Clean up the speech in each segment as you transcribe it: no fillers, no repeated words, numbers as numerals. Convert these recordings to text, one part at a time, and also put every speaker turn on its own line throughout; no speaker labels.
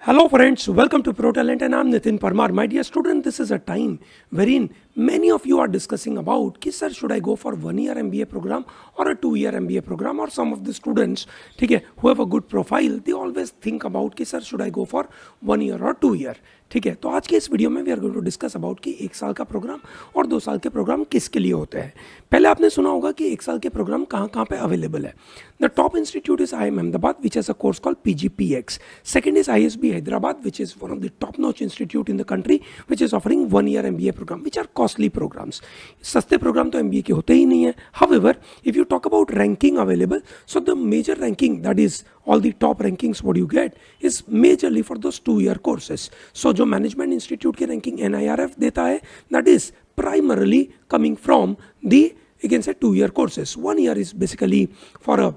Hello friends, welcome to ProTalent and I'm Nitin Parmar. My dear student, this is a time wherein many of you are discussing about कि sir should I go for 1 year MBA program or a 2 year MBA program, or some of the students ठीक है who have a good profile they always think about कि sir should I go for 1 year or 2 year. ठीक है, तो आज के इस video में we are going to discuss about कि 1 साल का प्रोग्राम और 2 साल के प्रोग्राम किसके लिए होते हैं. पहले आपने सुना होगा कि 1 साल के प्रोग्राम कहाँ कहाँ पे अवेलेबल है. The top institute is IIM Ahmedabad which is a course called PGPX. Second is ISB Hyderabad, which is one of the top-notch institute in the country, which is offering 1 year MBA program, which are costly programs. सस्ते programme तो MBA के होते ही नहीं है. However, if you talk about ranking available, so the major ranking, that is all the top rankings what you get is majorly for those 2 year courses. So जो management institute के ranking NIRF देता है, that is primarily coming from the, you can say, 2 year courses. 1 year is basically for a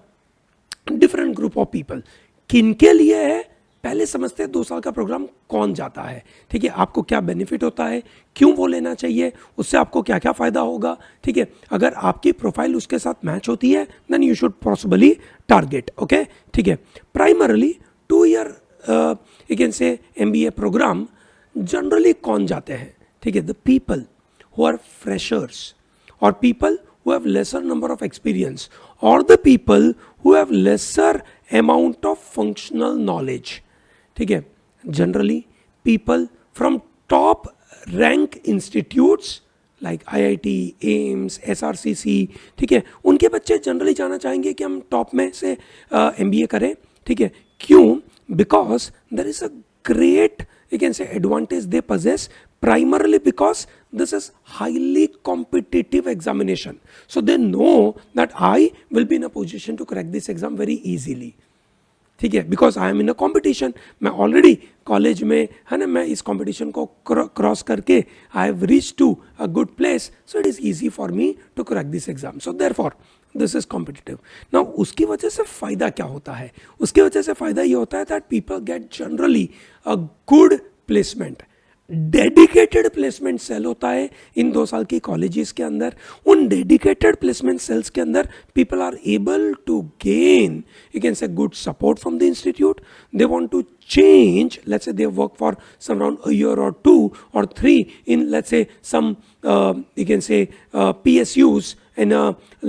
different group of people. किनके लिए है पहले समझते हैं. 2 साल का प्रोग्राम कौन जाता है, ठीक है, आपको क्या बेनिफिट होता है, क्यों वो लेना चाहिए, उससे आपको क्या क्या फ़ायदा होगा. ठीक है, अगर आपकी प्रोफाइल उसके साथ मैच होती है then you should possibly target. Okay, ठीक है. Primarily 2 year you can say MBA programme generally कौन जाते हैं, ठीक है, the people who are freshers or people who have lesser number of experience or the people who have lesser amount of functional knowledge. ठीक है, generally people from top rank institutes like IIT, AIMS, SRCC, ठीक है, उनके बच्चे generally जाना चाहेंगे कि हम टॉप में से MBA करें. ठीक है, क्यों? Because there is a great, you can say, advantage they possess, primarily because this is highly competitive examination. So they know that I will be in a position to crack this exam very easily. ठीक है, because I am in a competition. मैं already college में है ना, मैं इस competition को cross करके I have reach to a good place, so it is easy for me to crack this exam. So therefore this is competitive. Now उसकी वजह से फ़ायदा क्या होता है? उसकी वजह से फ़ायदा ये होता है that people get generally a good placement. Dedicated placement cell होता है इन 2 साल की कॉलेजेस के अंदर. उन डेडिकेटेड प्लेसमेंट सेल्स के अंदर people are able to gain, you can say, good support from the institute. They want to change, let's say they work for some around a year or 2 or 3 in, let's say, some you can say PSUs in a,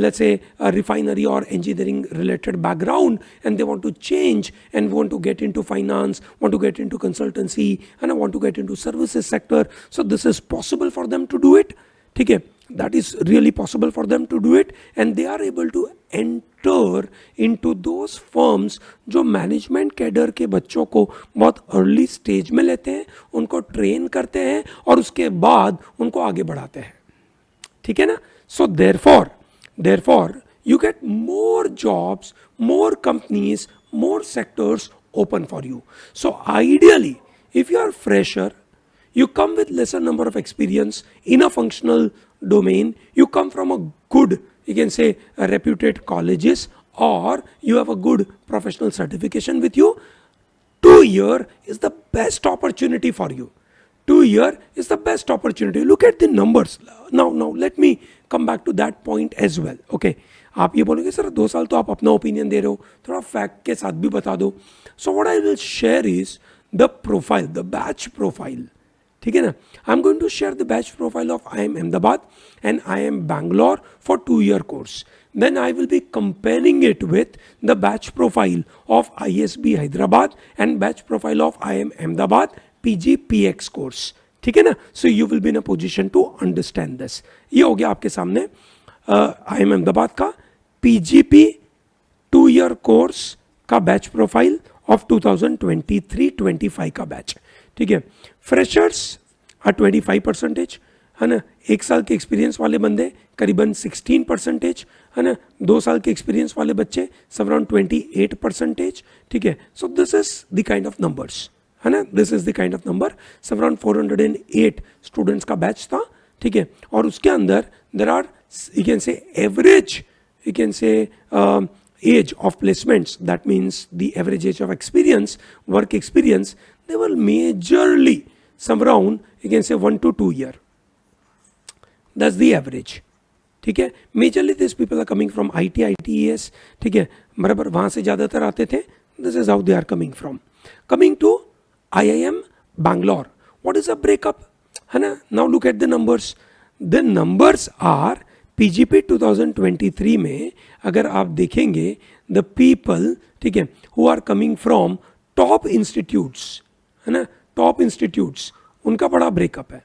let's say, a refinery or engineering related background, and they want to change and want to get into finance, want to get into consultancy, and want to get into services sector. So this is possible for them to do it. ठीक है, that is really possible for them to do it, and they are able to enter into those firms जो management cadre के बच्चों को बहुत early stage में लेते हैं, उनको ट्रेन करते हैं और उसके बाद उनको आगे बढ़ाते हैं. ठीक है ना. सो therefore you get more jobs, more companies, more sectors open for you. So ideally, if you are fresher, you come with lesser number of experience in a functional domain, you come from a good, you can say, a reputed colleges, or you have a good professional certification with you, 2 year is the best opportunity for you. 2 year is the best opportunity. Look at the numbers. Now let me come back to that point as well. Okay, आप ये बोलोगे sir 2 साल तो आप अपना opinion दे रहे हो, थोड़ा फैक्ट के साथ भी बता दो. So what I will share is the profile, the batch profile. ठीक है ना. I am going to share the batch profile of IIM Ahmedabad and IIM Bangalore for 2 year course. Then I will be comparing it with the batch profile of ISB Hyderabad and batch profile of IIM Ahmedabad PGPX course. ठीक है ना. So you will be in a position to understand this. ये हो गया आपके सामने IIM Ahmedabad का PGP 2 year course का बैच प्रोफाइल ऑफ 2023-25 का बैच. ठीक है, फ्रेशर्स आ 25%, है ना. 1 साल के एक्सपीरियंस वाले बंदे करीबन 16%, है ना. 2 साल के एक्सपीरियंस वाले बच्चे सब अराउंड 28%. ठीक है, so this is the kind of numbers, है ना. This is the kind of number. सब अराउंड 408 स्टूडेंट्स का बैच था. ठीक है, और उसके अंदर there are, you can say, average, you can say, age of placements, that means the average age of experience, work experience, they were majorly some around, you can say, 1 to 2 year. That's the average. ठीक है, majorly these people are coming from IT, ITES. ठीक है, बराबर वहाँ से ज़्यादातर आते थे. This is how they are coming from. Coming to IIM Bangalore. What is a breakup? है ना? Now look at the numbers. The numbers are PGP 2023 में अगर आप देखेंगे the people, ठीक है, who are coming from top institutes, है ना, top institutes, उनका बड़ा ब्रेकअप है,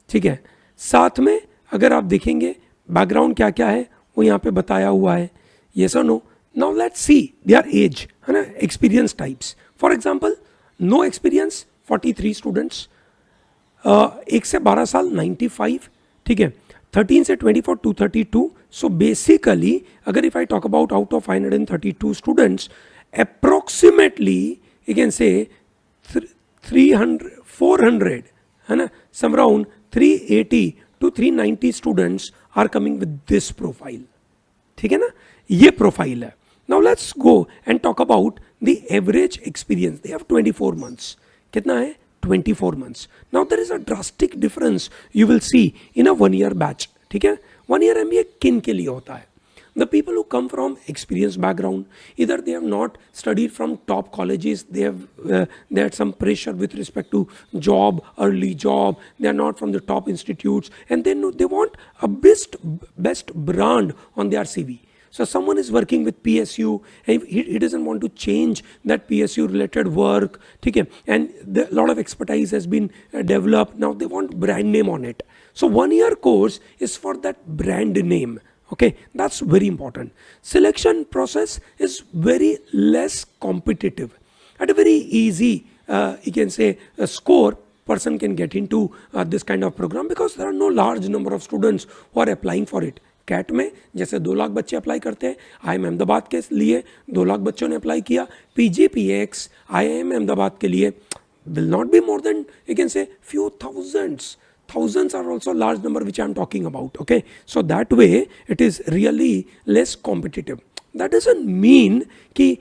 ठीक है. साथ में अगर आप देखेंगे बैकग्राउंड क्या क्या है वो यहाँ पे बताया हुआ है. yes or no? Now let's see their age, है ना, experience types. For example, no experience 43 students, 1 से 12 साल 95, ठीक है, 13 से 24 232. So basically अगर if I talk about out of 532 students, approximately you can say 300 400, है ना, some around 380 to 390 students are coming with this profile, ठीक है ना, ये प्रोफाइल है. Now let's go and talk about the average experience. They have 24 months. कितना है? 24 months. Now there is a drastic difference you will see in a 1 year batch. ठीक है? 1 year MBA किन के लिए होता है? The people who come from experienced background, either they have not studied from top colleges, they had some pressure with respect to job, early job, they are not from the top institutes, and then they want a best brand on their CV. So someone is working with PSU, and he doesn't want to change that PSU related work, okay? And a lot of expertise has been developed. Now they want brand name on it. So 1 year course is for that brand name. Okay, that's very important. Selection process is very less competitive. At a very easy, you can say, a score, person can get into this kind of program because there are no large number of students who are applying for it. CAT में जैसे 2 लाख बच्चे apply करते हैं, IIM Ahmedabad के लिए 2 लाख बच्चों ने apply किया. PGPX IIM अहमदाबाद के लिए will not be more than, you can say, few thousands. Thousands are also large number which I am talking about. Okay, so that way it is really less competitive. That doesn't mean कि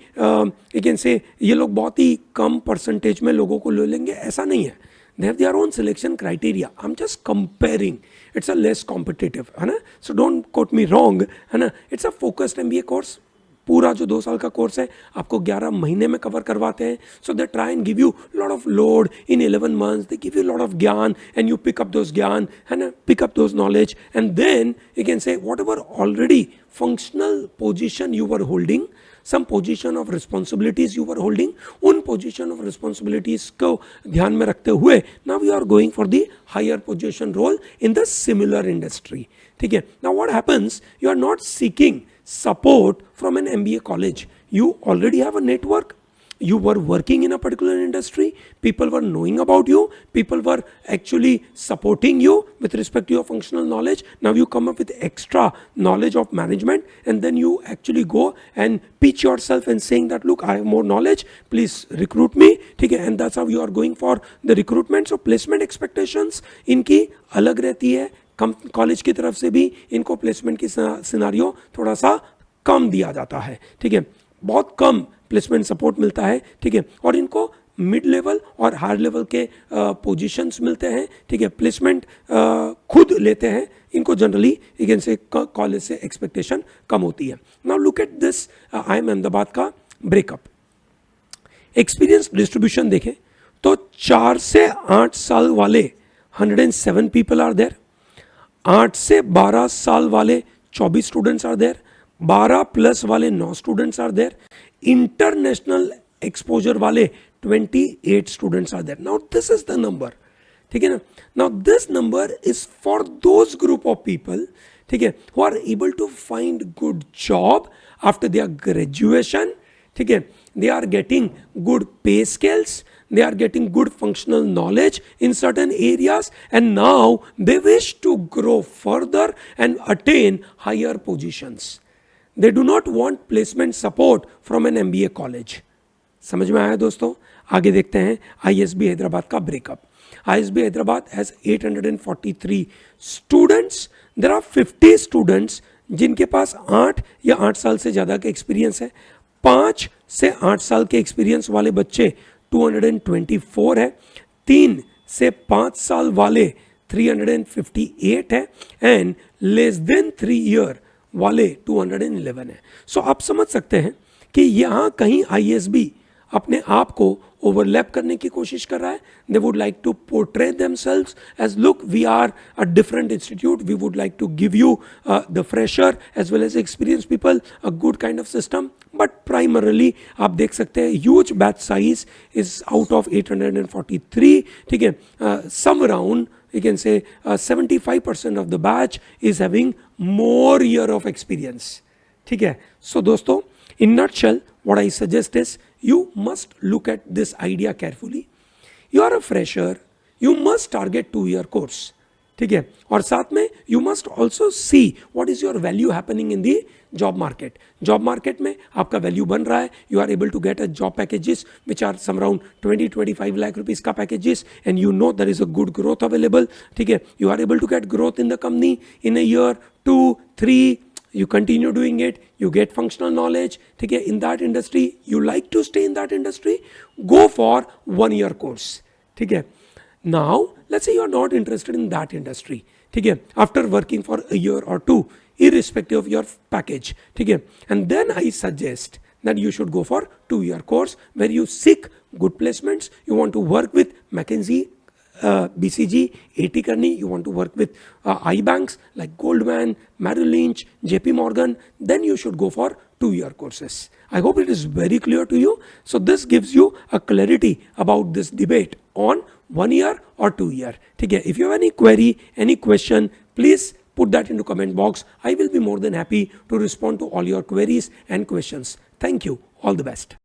you can say ये लोग बहुत ही कम percentage में लोगों को ले लेंगे, ऐसा नहीं है. They have their own selection criteria. I'm just comparing. It's a less competitive, है ना? So don't quote me wrong, है ना? It's a focused MBA course. पूरा जो 2 साल का कोर्स है आपको 11 महीने में कवर करवाते हैं. So they try and give you lot of load in 11 months. They give you a lot of ज्ञान and you pick up those ज्ञान, है ना? Pick up those knowledge, and then you can say whatever already functional position you were holding, some position of responsibilities you were holding, उन position of responsibilities को ध्यान में रखते हुए now you are going for the higher position role in the similar industry. ठीक है? Now what happens? You are not seeking support from an MBA college. You already have a network. You were working in a particular industry. People were knowing about you. People were actually supporting you with respect to your functional knowledge. Now you come up with extra knowledge of management, and then you actually go and pitch yourself and saying that, look, I have more knowledge, please recruit me. ठीक है? And that's how you are going for the recruitment. So placement expectations इनकी अलग रहती है. College की तरफ से भी इनको प्लेसमेंट की सिनारियो थोड़ा सा कम दिया जाता है. ठीक है? बहुत कम प्लेसमेंट सपोर्ट मिलता है. ठीक है? और इनको मिड लेवल और हायर लेवल के पोजीशंस मिलते हैं. ठीक है? प्लेसमेंट खुद लेते हैं. इनको जनरली अगेन से कॉलेज से एक्सपेक्टेशन कम होती है. Now look at this IIM Ahmedabad का ब्रेकअप. एक्सपीरियंस डिस्ट्रीब्यूशन देखें तो 4 से 8 साल वाले 107 पीपल आर देयर. 8 से 12 साल वाले 24 स्टूडेंट्स आर देयर. 12 प्लस वाले 9 students are there. International exposure वाले 28 students are there. Now this is the number. ठीक है ना? Now this number is for those group of people, ठीक है, who are able to find good job after their graduation. ठीक है? They are getting good pay scales, they are getting good functional knowledge in certain areas, and now they wish to grow further and attain higher positions. They do not want placement support from an MBA college. समझ में आया दोस्तों? आगे देखते हैं ISB Hyderabad का breakup. ISB Hyderabad has 843 students. There are 50 students जिनके पास 8 या 8 साल से ज़्यादा का एक्सपीरियंस है. 5 से 8 साल के एक्सपीरियंस वाले बच्चे 224 है. 3 से 5 साल वाले 358 है. एंड लेस देन 3 ईयर वाले 211 है. सो आप समझ सकते हैं कि यहाँ कहीं ISB अपने आप को ओवरलैप करने की कोशिश कर रहा है. They would like to portray themselves as look we are a different institute, we would like to give you the fresher as well as experience people a good kind of system. But primarily आप देख सकते हैं huge batch size is out of 843. ठीक है, some around you can say 75% of the batch is having more year of experience. ठीक है, so दोस्तों, in nutshell what I suggest is you must look at this idea carefully. You are a fresher, you must target 2-year course. ठीक है, और साथ में you must also see what is your value happening in the job market. Job market में आपका value बन रहा है, you are able to get a job packages which are some around 20-25 lakh rupees का packages, and you know there is a good growth available. ठीक है, you are able to get growth in the company in a year 2-3. You continue doing it, you get functional knowledge. ठीक है, in that industry, you like to stay in that industry, go for 1-year course. ठीक है, now let's say you are not interested in that industry. ठीक है, after working for a year or 2, irrespective of your package. ठीक है, and then I suggest that you should go for 2-year course where you seek good placements. You want to work with McKinsey, BCG, AT करनी, you want to work with iBanks like Goldman, Merrill Lynch, JP Morgan, then you should go for 2-year courses. I hope it is very clear to you. So this gives you a clarity about this debate on 1 year or 2 year. ठीक है, if you have any query, any question, please put that into comment box. I will be more than happy to respond to all your queries and questions. Thank you. All the best.